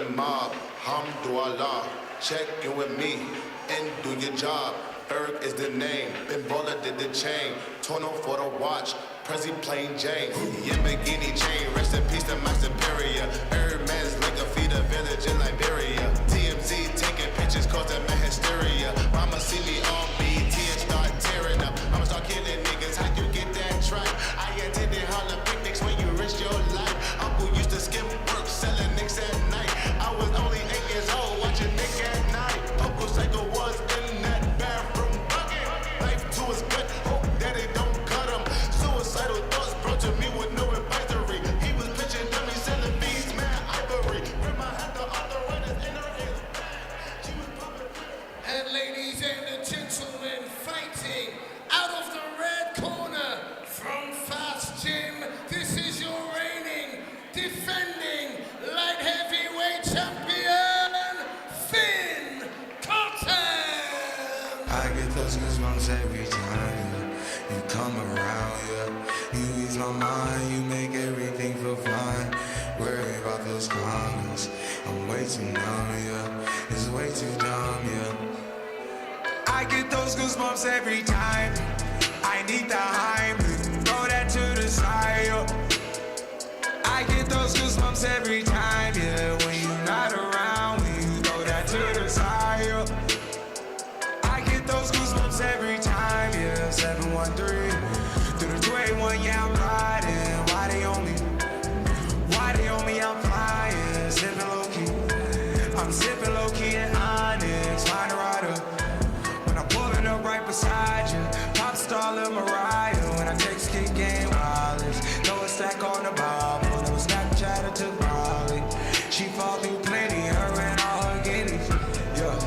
the mob. Hamdulillah, check in with me and do your job. Berg is the name, Ben Baller did the chain, Torno for the watch, Prezi plain Jane, Yamborghini chain, rest in peace to my superior. Hermes like a feed a village in Liberia. TMZ taking pictures causing my hysteria. Mama see me on BT and start tearing up. I'ma start killing niggas, how you get that track? I attended Harlem picnics when you risked your life. Uncle used to skim work, selling nicks at night. I was only 8 years old, watching Nick at night. Uncle Psycho was in that bathroom bucket. Life to his gut, hope that it don't cut him. Suicidal thoughts brought to me with no advisory. He was pitching dummies, selling beats, mad ivory. Grandma had the arthritis in her ears. She was popping. And ladies and gentlemen, fighting out of the red corner from Fast Gym, this is your reigning, defending light heavyweight champion, Finn Cottam. I get those goosebumps every time you come around, yeah. You ease my mind, you make everything feel fine. Worry about those comments, I'm way too numb, yeah. It's way too dumb, yeah. I get those goosebumps every time. I need the hype, throw that to the side, yeah. I get those goosebumps every time, yeah. When you're not around, when you throw that to the side, yeah. I get those goosebumps every time, yeah. 713 through the 281, yeah, I'm riding. Why they on me? Why they on me? I'm flying, sipping low key. I'm sipping low key and Onyx, find a rider. When I'm pulling up right beside you, pop star Lil Mariah. When I text kick game wireless, throw a stack on the Bible. No Snapchat to Molly. She fall through plenty, her and all her guineas. Yeah,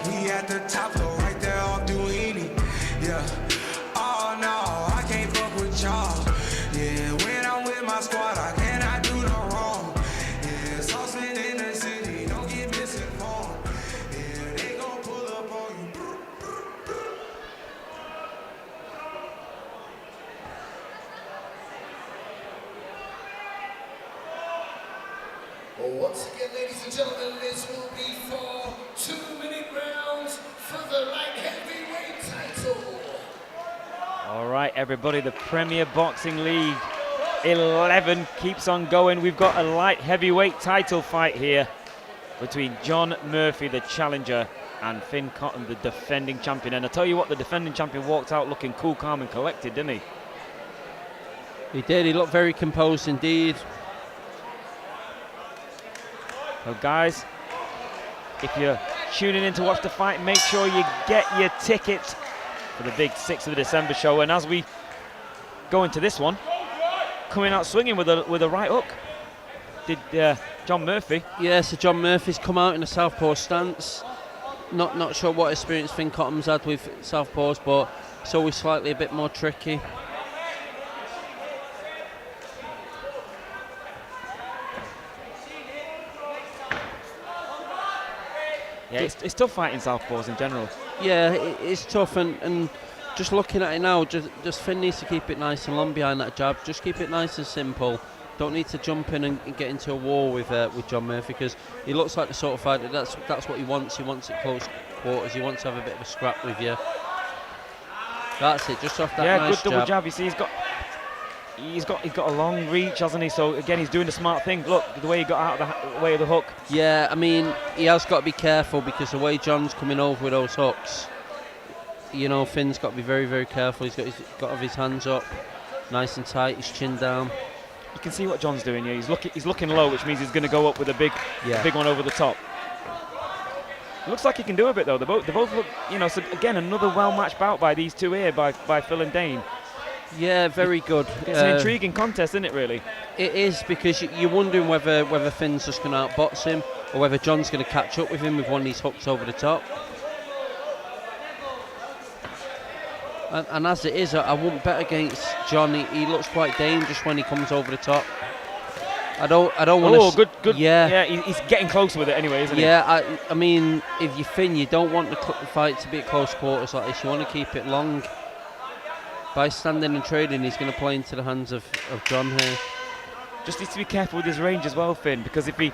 we at the top floor, right there off Duini. Yeah, oh no, I can't fuck with y'all. Yeah, when I'm with my squad, I cannot do no wrong. Yeah, saucemen in the city, don't get misinformed. Yeah, they gon' pull up on you. Well, once again, ladies and gentlemen, this will be for 2-minute rounds for the light heavyweight title. All right, everybody, the Premier Boxing League 11 keeps on going. We've got a light heavyweight title fight here between John Murphy, the challenger, and Finn Cottam, the defending champion. And I tell you what, the defending champion walked out looking cool, calm, and collected, didn't he? He did. He looked very composed indeed. So, guys, if you're tuning in to watch the fight, make sure you get your tickets for the big 6th of December show. And as we go into this one, coming out swinging with a right hook, did John Murphy. Yeah, so John Murphy's come out in a southpaw stance. Not sure what experience Finn Cottam's had with southpaws, but it's always slightly a bit more tricky. Yeah, it's tough fighting southpaws in general. Yeah, it's tough, and just looking at it now, just Finn needs to keep it nice and long behind that jab. Just keep it nice and simple. Don't need to jump in and get into a war with John Murphy, because he looks like the sort of fighter that's what he wants. He wants it close quarters. He wants to have a bit of a scrap with you. That's it. Just off that nice good double jab. You see, he's got a long reach, hasn't he? So again, he's doing the smart thing. Look, the way he got out of the way of the hook. Yeah, I mean, he has got to be careful, because the way John's coming over with those hooks, you know, Finn's got to be very, very careful. He's got to have his hands up, nice and tight, his chin down. You can see what John's doing here. He's looking low, which means he's going to go up with a big one over the top. Looks like he can do a bit though. They both look, you know. So again, another well-matched bout by these two here, by Phil and Dane. Yeah, very good. It's an intriguing contest, isn't it, really? It is, because you're wondering whether Finn's just going to outbox him, or whether John's going to catch up with him with one of these hooks over the top. And as it is, I wouldn't bet against John. He looks quite dangerous when he comes over the top. I don't want to. Oh, good. Yeah, he's getting closer with it anyway, isn't he? Yeah, I mean, if you're Finn, you don't want the fight to be at close quarters like this. You want to keep it long. By standing and trading, he's going to play into the hands of John here. Just needs to be careful with his range as well, Finn, because if he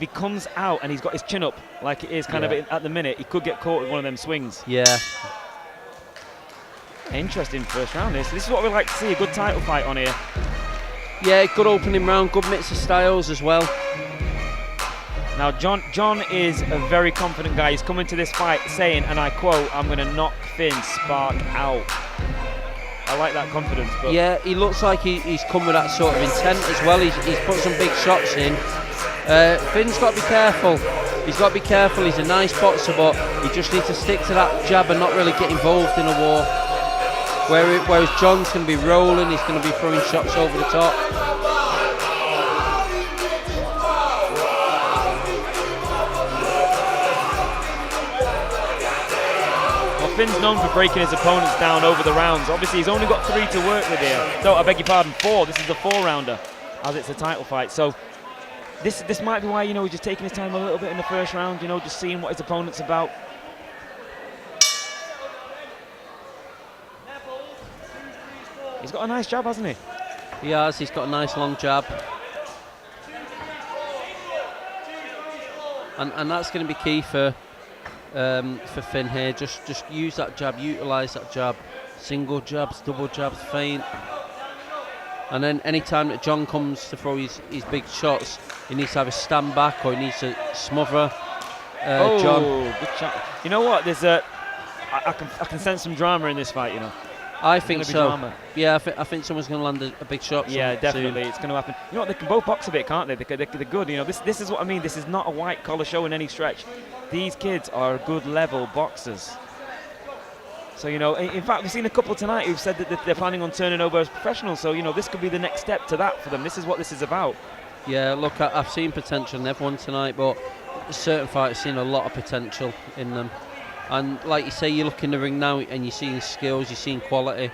comes out and he's got his chin up like it is kind of at the minute, he could get caught with one of them swings. Yeah. Interesting first round. This is what we like to see, a good title fight on here. Yeah, good opening round, good mix of styles as well. Now John is a very confident guy. He's coming to this fight saying, and I quote, "I'm going to knock Finn Spark out." I like that confidence. But yeah, he looks like he's come with that sort of intent as well. He's put some big shots in. Finn's got to be careful. He's got to be careful. He's a nice boxer, but he just needs to stick to that jab and not really get involved in a war. Whereas John's going to be rolling, he's going to be throwing shots over the top. Well, Finn's known for breaking his opponents down over the rounds. Obviously, he's only got 3 to work with here. No, I beg your pardon, 4. This is the 4-rounder, as it's a title fight. So this might be why, you know, he's just taking his time a little bit in the first round, you know, just seeing what his opponent's about. He's got a nice jab, hasn't he? He has. He's got a nice long jab. And that's going to be key for Finn here. Just use that jab, utilise that jab. Single jabs, double jabs, feint. And then any time that John comes to throw his big shots, he needs to have a stand back or he needs to smother John. Good shot. You know what? There's I can sense some drama in this fight, you know. I think so. Drama. Yeah, I think someone's going to land a big shot. Yeah, definitely. Soon. It's going to happen. You know what? They can both box a bit, can't they? They're good. You know, this is what I mean. This is not a white collar show in any stretch. These kids are good level boxers. So, you know, in fact, we've seen a couple tonight who've said that they're planning on turning over as professionals. So, you know, this could be the next step to that for them. This is what this is about. Yeah, look, I've seen potential in everyone tonight, but certain fighters seen a lot of potential in them. And like you say, you look in the ring now and you're seeing skills, you're seeing quality.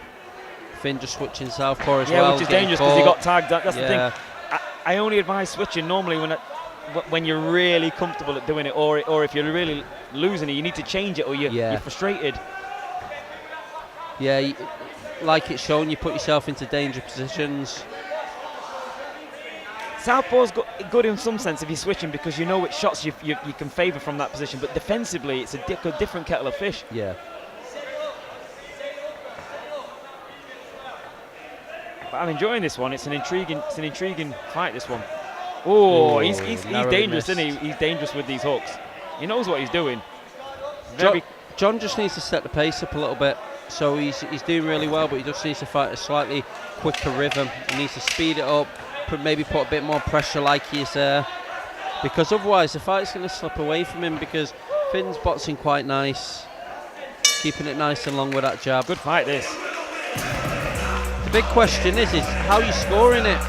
Finn just switching southpaw as well. Yeah, which is dangerous because he got tagged. That's the thing. Yeah. I only advise switching normally when you're really comfortable at doing it, or if you're really losing it, you need to change it, or you're frustrated. Yeah, like it's shown, you put yourself into dangerous positions. Southpaw's good in some sense if you're switching because you know which shots you can favour from that position, but defensively it's a different kettle of fish. Yeah. But I'm enjoying this one. It's an intriguing fight, this one. Oh, he's dangerous, isn't he? He's dangerous with these hooks. He knows what he's doing. John just needs to set the pace up a little bit. So he's doing really well, but he just needs to fight a slightly quicker rhythm. He needs to speed it up, maybe put a bit more pressure like he's there. Because otherwise the fight's going to slip away from him because Finn's boxing quite nice. Keeping it nice and long with that jab. Good fight, this. The big question is how you scoring it?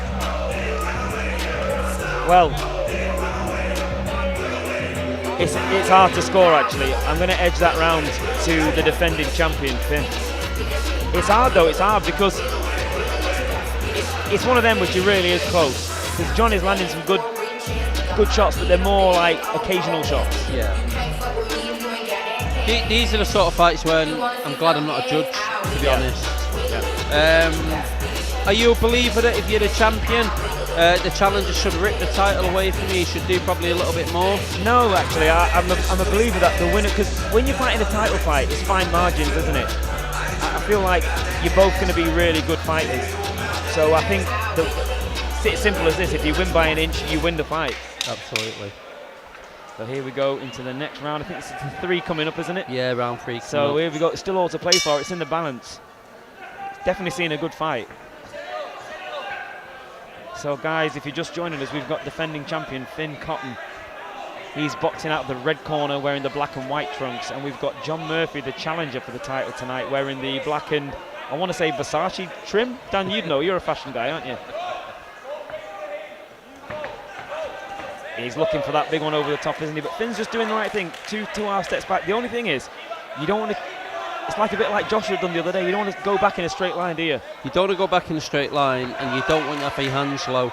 Well, it's hard to score actually. I'm going to edge that round to the defending champion, Finn. It's hard though, it's hard because it's one of them which really is close. Because John is landing some good shots, but they're more like occasional shots. Yeah. These are the sort of fights when I'm glad I'm not a judge, to be honest. Yeah. Are you a believer that if you're the champion, the challenger should rip the title away from you? He should do probably a little bit more. No, actually, I'm a believer that the winner, because when you're fighting a title fight, it's fine margins, isn't it? I feel like you're both going to be really good fighters. So I think it's simple as this: if you win by an inch, you win the fight. Absolutely. So here we go into the next round. I think it's 3 coming up, isn't it? Yeah, round 3. So here we go. It's still all to play for. It's in the balance. Definitely seeing a good fight. So guys, if you're just joining us, we've got defending champion Finn Cottam. He's boxing out of the red corner wearing the black and white trunks, and we've got John Murphy, the challenger for the title tonight, wearing the black and, I want to say, Versace trim. Dan, you'd know, you're a fashion guy, aren't you? He's looking for that big one over the top, isn't he? But Finn's just doing the right thing. Two half steps back. The only thing is, you don't want to, it's like a bit like Joshua done the other day, you don't want to go back in a straight line, do you? You don't want to go back in a straight line, and you don't want to have your hands low.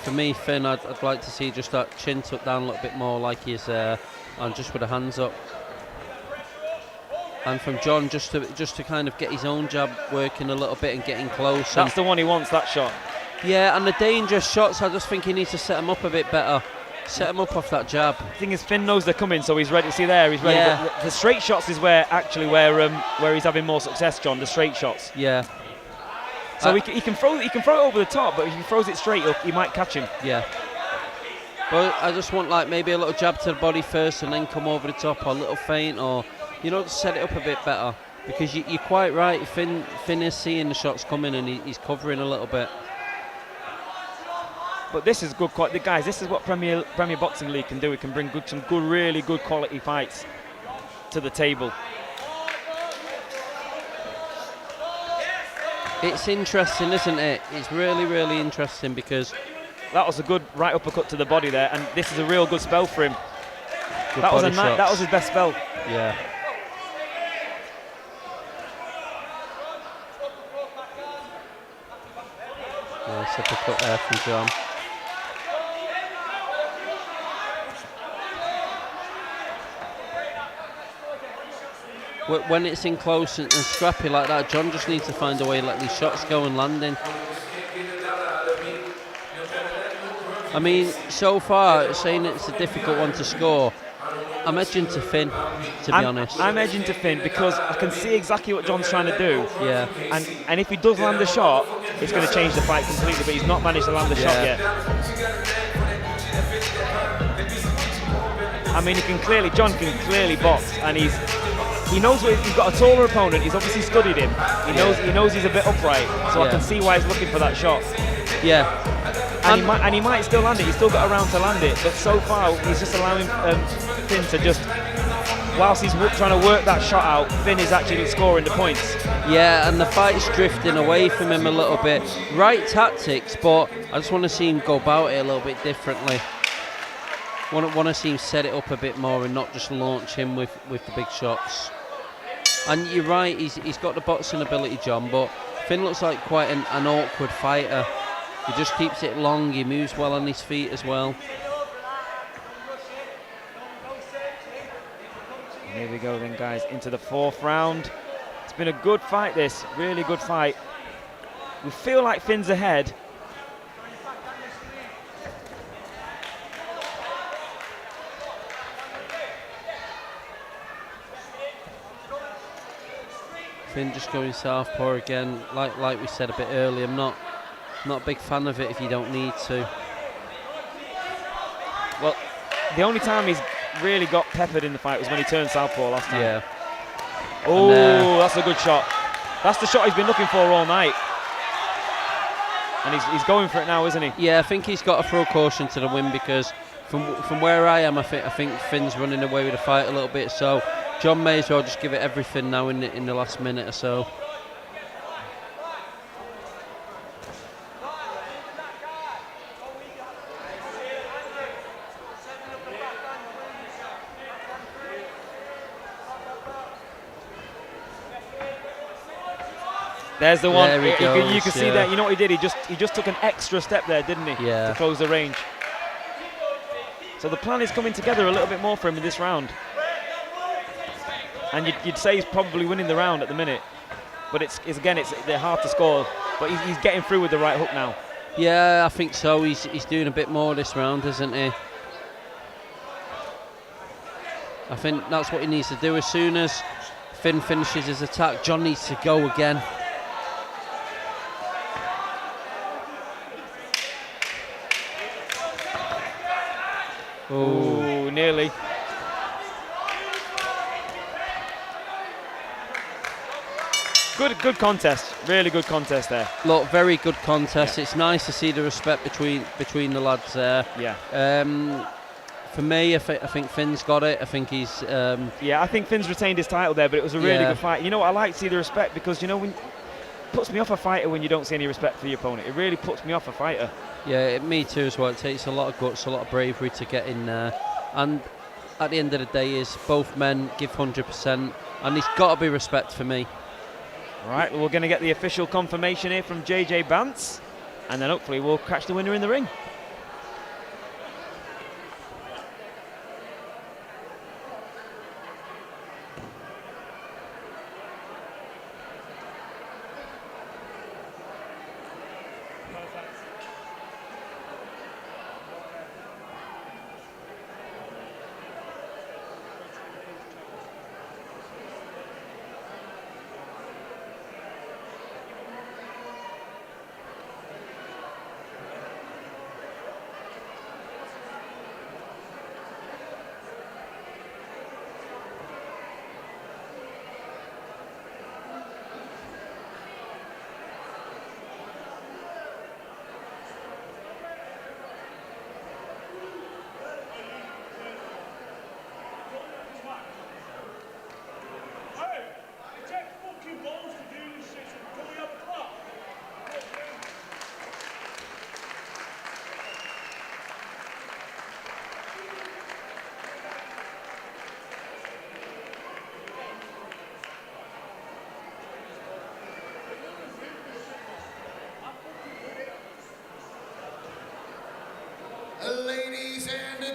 For me, Finn, I'd like to see just that chin tucked down a little bit more like he's and just with the hands up. And from John, just to kind of get his own jab working a little bit and getting close. That's the one he wants, that shot. Yeah, and the dangerous shots, I just think he needs to set them up a bit better. Set him up off that jab. The thing is, Finn knows they're coming, so he's ready. See there, he's ready. Yeah. But the straight shots is where he's having more success, John. The straight shots. Yeah. So he can throw it over the top, but if he throws it straight up, he might catch him. Yeah. But I just want like maybe a little jab to the body first, and then come over the top, or a little feint, or just set it up a bit better. Because you're quite right. Finn is seeing the shots coming, and he's covering a little bit. But this is good, guys. This is what Premier Boxing League can do. It can bring some really good quality fights to the table. It's interesting, isn't it? It's really, really interesting because that was a good right uppercut to the body there, and this is a real good spell for him. Good That was body shots. that was his best spell. Yeah. Nice uppercut there from John. When it's in close and scrappy like that, John just needs to find a way to let these shots go and land in. I mean, so far, saying it's a difficult one to score, I'm edging to Finn, to be honest. I'm edging to Finn because I can see exactly what John's trying to do. Yeah. And if he does land the shot, it's going to change the fight completely, but he's not managed to land the shot yet. I mean, John can clearly box, and he knows he's got a taller opponent. He's obviously studied him. He knows he's a bit upright, so I can see why he's looking for that shot. Yeah. And he might still land it. He's still got a round to land it, but so far he's just allowing Finn to just, whilst he's trying to work that shot out, Finn is actually scoring the points. Yeah, and the fight's drifting away from him a little bit. Right tactics, but I just want to see him go about it a little bit differently. Want to see him set it up a bit more and not just launch him with the big shots. And you're right, he's got the boxing ability, John, but Finn looks like quite an awkward fighter. He just keeps it long, he moves well on his feet as well. Here we go then, guys, into the fourth round. It's been a good fight, this, really good fight. We feel like Finn's ahead. Finn just going southpaw again, like we said a bit earlier. I'm not a big fan of it if you don't need to. Well, the only time he's really got peppered in the fight was when he turned southpaw last time. Yeah. Oh, that's a good shot. That's the shot he's been looking for all night. And he's going for it now, isn't he? Yeah, I think he's got to throw caution to the wind because from where I am, I think Finn's running away with the fight a little bit. So John may as well just give it everything now in the last minute or so. There's the one. There he goes, you can see that. You know what he did? He just took an extra step there, didn't he? Yeah. To close the range. So the plan is coming together a little bit more for him in this round. And you'd say he's probably winning the round at the minute, but they're hard to score. But he's getting through with the right hook now. Yeah, I think so. He's doing a bit more this round, isn't he? I think that's what he needs to do. As soon as Finn finishes his attack, John needs to go again. Oh, nearly. Good contest. Really good contest there. Look, very good contest. Yeah. It's nice to see the respect between the lads there. Yeah. For me, I think Finn's got it. I think he's... yeah, I think Finn's retained his title there, but it was a really good fight. You know what, I like to see the respect because, when it puts me off a fighter when you don't see any respect for your opponent. It really puts me off a fighter. Yeah, me too as well. It takes a lot of guts, a lot of bravery to get in there. And at the end of the day is both men give 100%. And there's got to be respect for me. Right, well, we're going to get the official confirmation here from JJ Bance. And then hopefully we'll catch the winner in the ring.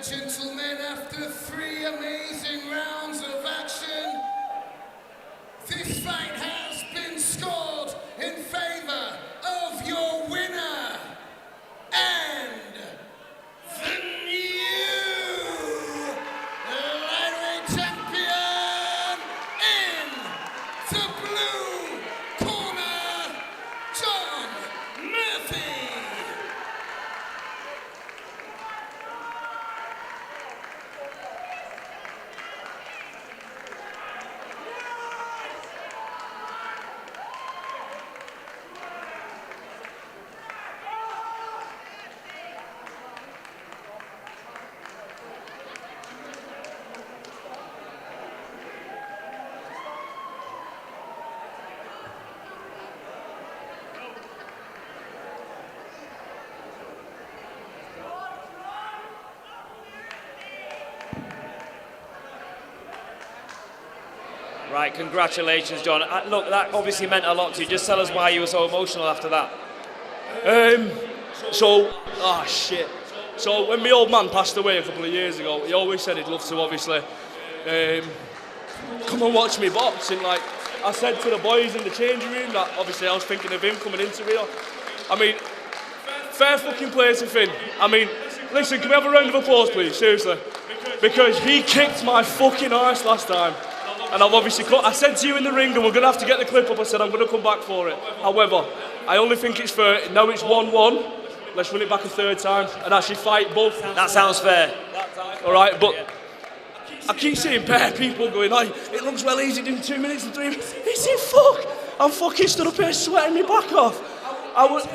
gentlemen, after 3 amazing rounds of action, this fight has been scored in favor of your winner and the new lightweight champion in the blue corner, John Murphy. Right, congratulations, John. Look, that obviously meant a lot to you. Just tell us why you were so emotional after that. So when my old man passed away a couple of years ago, he always said he'd love to obviously come and watch me boxing. Like I said to the boys in the changing room, that obviously I was thinking of him coming into Rio. I mean, fair fucking play to Finn. I mean, listen, can we have a round of applause, please? Seriously, because he kicked my fucking arse last time. And I've obviously I said to you in the ring, and we're going to have to get the clip up, I said I'm going to come back for it. However, I only think it's fair, now it's 1-1, let's run it back a third time and actually fight both. That sounds fair. Alright, but I keep seeing bare people going, like, it looks well easy doing 2 minutes and 3 minutes. Is it fuck? I'm fucking stood up here sweating me back off.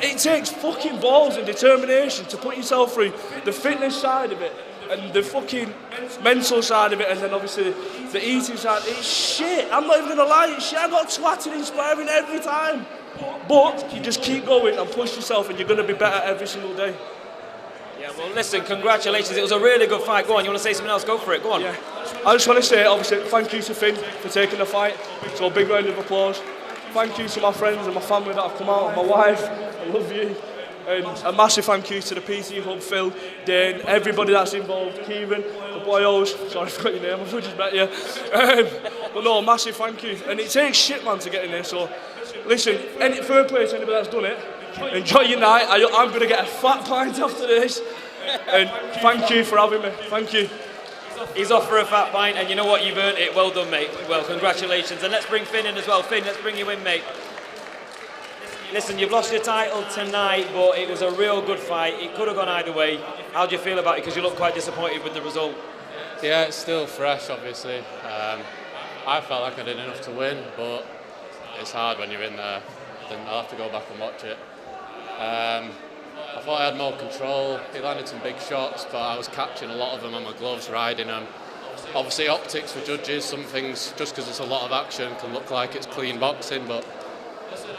It takes fucking balls and determination to put yourself through the fitness side of it and the fucking mental side of it, and then obviously the eating side. It's shit. I'm not even gonna lie, it's shit. I got twatted in sparring every time. But you just keep going and push yourself, and you're gonna be better every single day. Yeah, well, listen, congratulations. It was a really good fight. Go on, you want to say something else? Go for it. Go on. Yeah. I just want to say, obviously, thank you to Finn for taking the fight. So a big round of applause. Thank you to my friends and my family that have come out, and my wife. I love you. And a massive thank you to the PC Hub, Phil, Dane, everybody that's involved, Kieran, the boyos. Sorry, I forgot your name, I've just met you. But no, massive thank you. And it takes shit, man, to get in there. So, listen, third place, anybody that's done it, enjoy your night. I'm going to get a fat pint after this. And thank you for having me. Thank you. He's off for a fat pint, and you know what? You've earned it. Well done, mate. Well, congratulations. And let's bring Finn in as well. Finn, let's bring you in, mate. Listen, you've lost your title tonight, but it was a real good fight. It could have gone either way. How do you feel about it? Because you look quite disappointed with the result. Yeah, it's still fresh, obviously. I felt like I did enough to win, but it's hard when you're in there. Then I'll have to go back and watch it. I thought I had more control. He landed some big shots, but I was catching a lot of them on my gloves, riding them. Obviously, optics for judges, some things, just because it's a lot of action, can look like it's clean boxing, but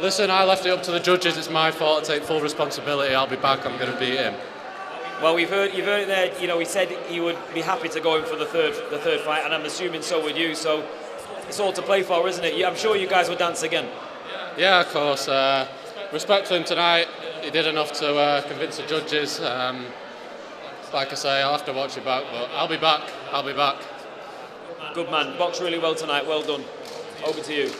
listen, I left it up to the judges. It's my fault. I take full responsibility. I'll be back. I'm going to beat him. Well, you've heard it there. You know, he said he would be happy to go in for the third fight, and I'm assuming so would you. So it's all to play for, isn't it? I'm sure you guys will dance again. Yeah, of course. Respect to him tonight. He did enough to convince the judges. Like I say, I'll have to watch it back, but I'll be back. I'll be back. Good man. Boxed really well tonight. Well done. Over to you.